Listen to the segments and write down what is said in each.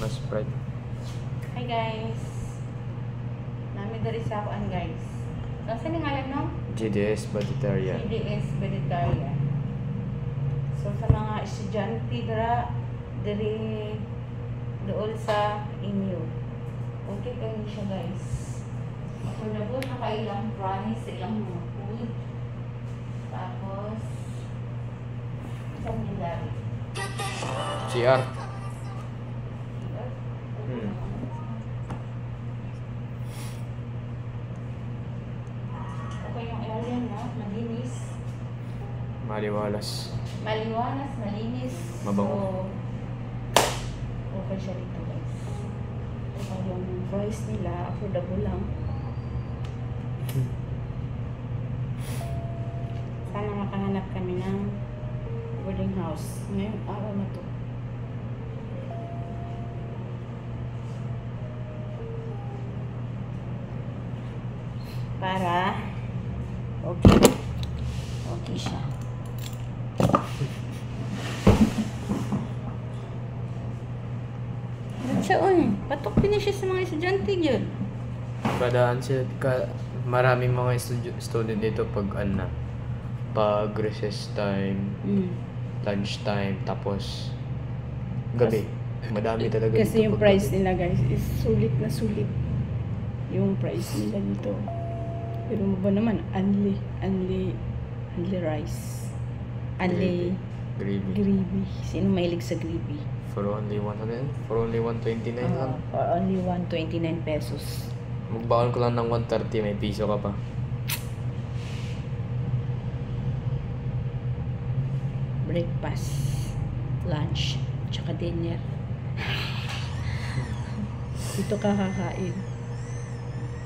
na Sprite. Hi guys. Nami dari sa akoan guys. Saan yung ngalan no? GDS Vegetarian. GDS Vegetarian. So sa mga estudyante dari doon sa inyo. Okay kayo siya guys. Affordable, nakailang price, ilang mga food. Tapos isang nilari. CR. Okay yung area no? Malinis. Maliwalas. Maliwanas, malinis. Mabango. So, okay siya dito guys. So, yung price nila, affordable lang. Sana makahanap kami ng boarding house ngayong araw na to. Para okay siya. Patok din siya sa mga estudyante yun. Kadaan sila, maraming mga student dito pag recess time, lunch time, tapos gabi. Madami talaga Kasi dito yung pag price gabi. nila guys is sulit na sulit. Yung price nila dito. Pero mo ba naman, only rice. Only gravy. Sino mahilig sa gravy? For only 100? For only 129 lang. For only 129 pesos. Magbaon ko lang ng 130, may piso ka pa. Breakfast, lunch, tsaka dinner. Dito ka kakain.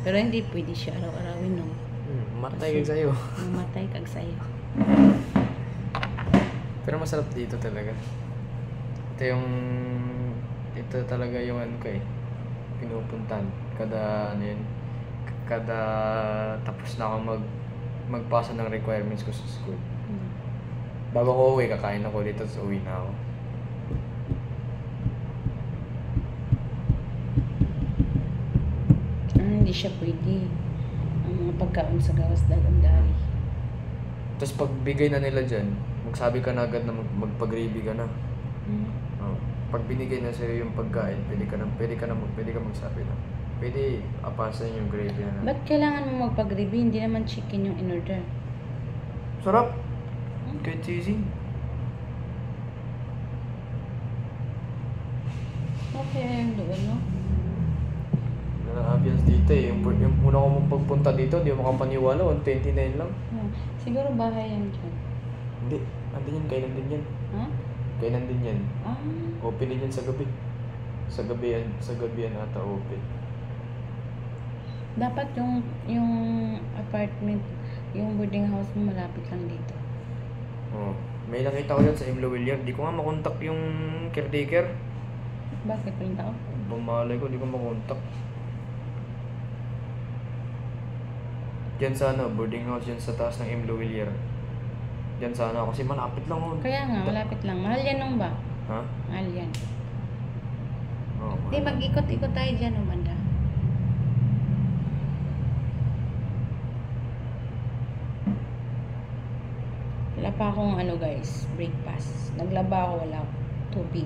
Pero hindi pwede siya araw-arawin, no? Matay ka sa'yo. Mamatay kag sayo. Pero masarap dito talaga. Ito talaga yung ano ko pinupuntahan. Kada tapos na ako magpasa ng requirements ko sa school. Bago ko uwi, kakain ako dito, so uwi na ako. Hindi siya pwede. Ang mga pagkaon sa gawas dalong-dari. Tapos pag bigay na nila dyan, magsabi ka na agad na magpag-gravy ka na. Oh. Pag binigay na sa'yo yung pagkain, pwede ka magsabi na. Pwede apasan yung gravy na. Ba't kailangan mo magpag-gravy? Hindi naman chicken yung in-order. Sarap! Kahit cheesy. Okay, yung doon, no? Na-ambience dito yung una ko mong pagpunta dito, di mo makapaniwala, 129 lang. Siguro bahay yan dyan. Hindi, andin yan, kainan din yan. Ha? Kainan din yan. Ah. Open din yan sa gabi. Sa gabi yan ata open. Dapat yung apartment, yung boarding house mo malapit lang dito. Oh, may nakita ko yan sa Imlo William. Di ko nga makontak yung caretaker. Bakit pa yung tao? Bumalay ko, di ko makontak. Diyan sana, boarding house yan sa taas ng Imlo William. Diyan sana, kasi malapit lang oh. Kaya nga, malapit lang. Mahal yan nung ba? Ha? Mahal yan. Oh, Di, mag-ikot-ikot tayo dyan, Amanda. Wala pa akong guys, breakfast. Naglaba ako, wala tubig.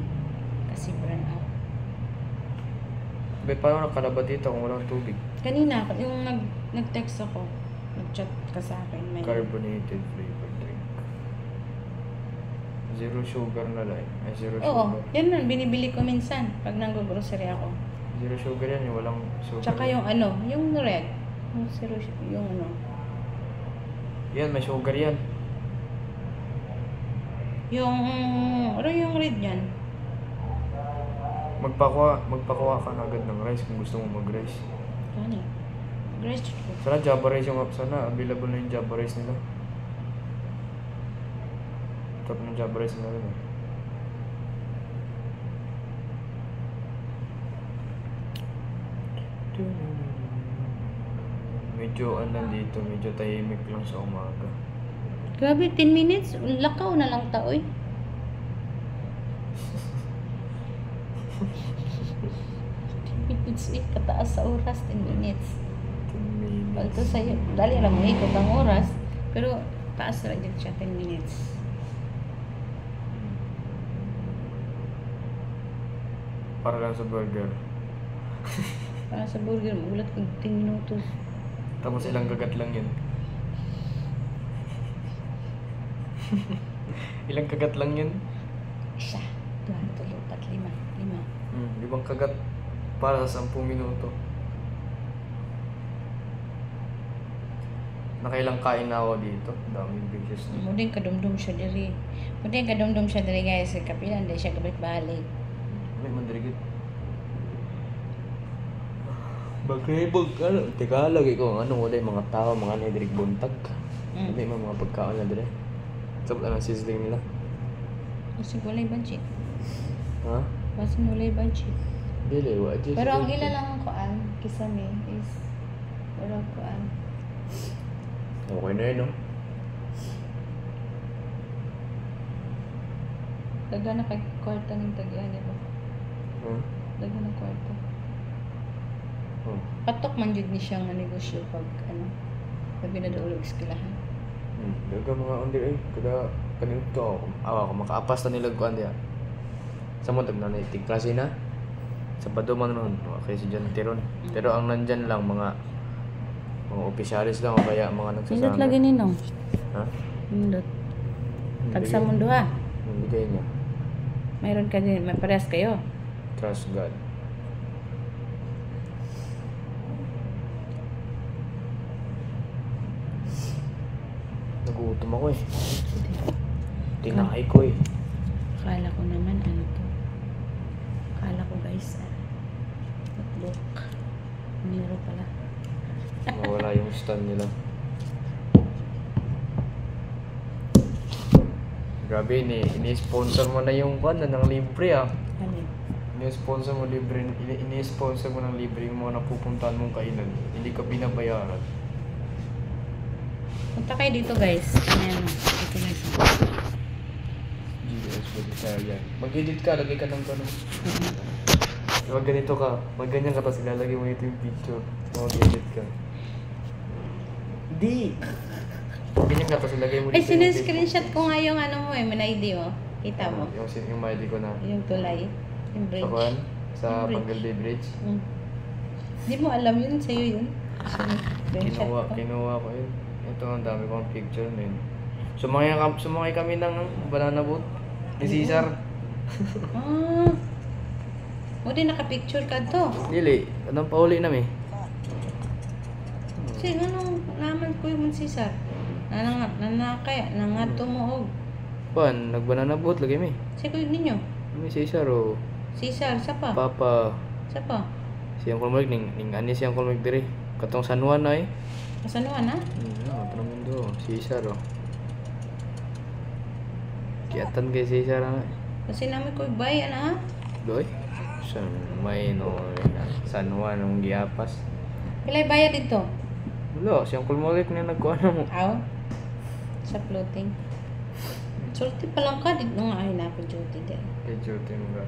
Kasi burn out. Ba't paano nakalaba dito kung walang tubig? Kanina, yung nag-text ako, nag-chat ka sa akin. May Carbonated flavored drink. Zero sugar na lang. Ay, zero Oo, sugar. yan nun, binibili ko minsan pag nang-grocery ako. Zero sugar yan, yung walang sugar. Tsaka yung yung red. Yung zero, yung Yan, may sugar yan. yung red yan? Magpakuha ka na agad ng rice kung gusto mo mag-rice. Gani. Rice ko. Sana Java rice sana available na yung Java rice nila. Top ng Java rice nila rin Medyo dito, medyo tahimik lang sa umaga. Grabe, 10 minutes. Lakaw na lang taoy. minutes kataas sa oras, 10 minutes. 10 minutes. Pag ito sa'yo, dali lang mo ikot ang oras, pero taas lang dyan siya, 10 minutes. Para lang sa burger. Para sa burger, magulat kong 10 minutos. Tapos ilang kagat lang yun. Ilang kagat lang yun? 1, 2, 3, 4, 5. 5 kagat para sa 10 minuto. Nakailang kain na ako dito. Daming beses na. Muding kadumdum siya diri. Guys. Kapilan, dahil siya kabalik-balik. May mandirigit. Bagrebog ka na. Teka, lagi ko wala yung mga tao, mga nedirig buntag. Hindi mga pagkaon na dire. Sabot na sizzling nila. Kasi walay budget. Ha? Kasi walay budget. Dili, wajis. Pero ang ila lang ang kuan, kisame is wala kuan. Okay na yun, no? Daga na kay kwarta ng tagyan, di ba? Daga na kwarta. Patok man jud ni siya nga negosyo pag pag binadulog eskwelahan. Daga mga undi eh. Kada kanito ako makaapas na nila kuan diya. Sa mo tag nanay tig klase na. Sabado man noon, okay si John Tiron. Pero ang nandyan lang mga opisyalis lang o kaya mga nagsasama. Nindot lagi ninong. Ha? Nindot. Tagsa mundo ha. Bigay niya. Mayroon ka din, may parehas kayo. Trust God. Nagutom ako eh. Tinakay ko eh. Akala ko naman to. Akala ko guys, notebook. Nero pala. Nawala yung stand nila. Grabe, ini-sponsor mo na yung ng libre ah. Ano? Ini-sponsor mo libre, ini-sponsor mo ng libre yung mga napupuntahan mong kainan. Hindi ka binabayaran. Punta kayo dito guys. Ayan. Dito guys. GS vegetarian. Mag-edit ka, lagay ka ng ganun. Pag ganito ka, pag ganyan ka, tapos ilalagay mo ito yung picture. Mag-edit ka. Hindi! Ganyan ka, tapos ilagay mo Ay, dito yung screenshot ko nga yung mo eh, ID mo. Kita mo. Yung ID ko na. Yung tulay. Yung bridge. Sa kuhan? Sa Yung bridge. Pangalday Bridge. Hindi mo alam yun, sa'yo yun. Screenshot ko. Kinuha ko yun. Ito, ang dami kong picture na yun. Sumakay kami ng banana boat. Ni Cesar. O din nakapicture ka to. Dili, anong pauli namin? Kasi naman ko yung Cesar. Nanakaya, nangato mo og. Kuhan, nagbanana boat lagi mi. Kasi ko yun ninyo. May Cesar o Cesar, sapa? Papa. Sapa? Siyang kulmig, ning ani siyang kulmig diri. Katong San Juan na eh. Kasanuan ha? Parang mundo. Cesar o. Kiyatan kay Cesar na. Kasi namin ko bayan ha? Doy? San may no. San Juan ng giapas. Pilay bayad dito? Wala, siyang kulmig na nagkuhan mo. Aw? Sa floating. Sulti pa lang ka, dito nga ay na ako duty din. Kay duty mo ga.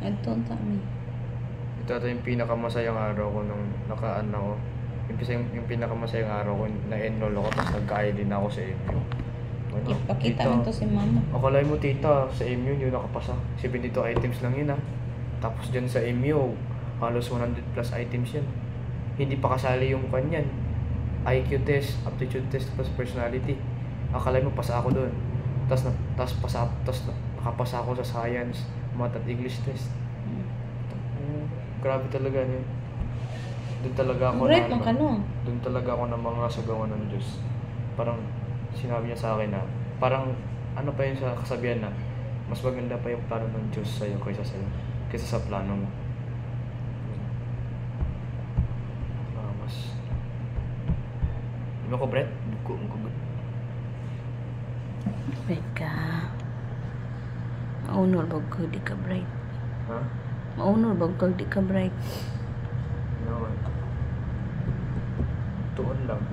Ito ang tami. Ito yung pinakamasayang araw ko nung nakaan ako. Yung pinakamasayang araw ko, na-enroll ako, tapos nagka-ID na ako sa MU. Ano, Ipakita tita, lang to si mama. Akalay mo tita, sa MU yun nakapasa. 72 items lang yun Tapos dyan sa MU, halos 100 plus items yan. Hindi pa kasali yung kanyan. IQ test, aptitude test, plus personality. Akalay mo, pasa ako doon. Tapos nakapasa ako sa science, math at English test. Grabe talaga yun. Doon talaga ako Right, no? Doon talaga ako ng mga sagawan ng Diyos. Parang sinabi niya sa akin na parang ano pa yun sa kasabihan na mas maganda pa yung plano ng Diyos sa'yo kaysa sa plano mo. Mas ano ko, Brett? Buko ko. Beka. Maunol bag ko di ka bright. Ha? Maunol bag ko di ka bright. Ano? Tuon lang.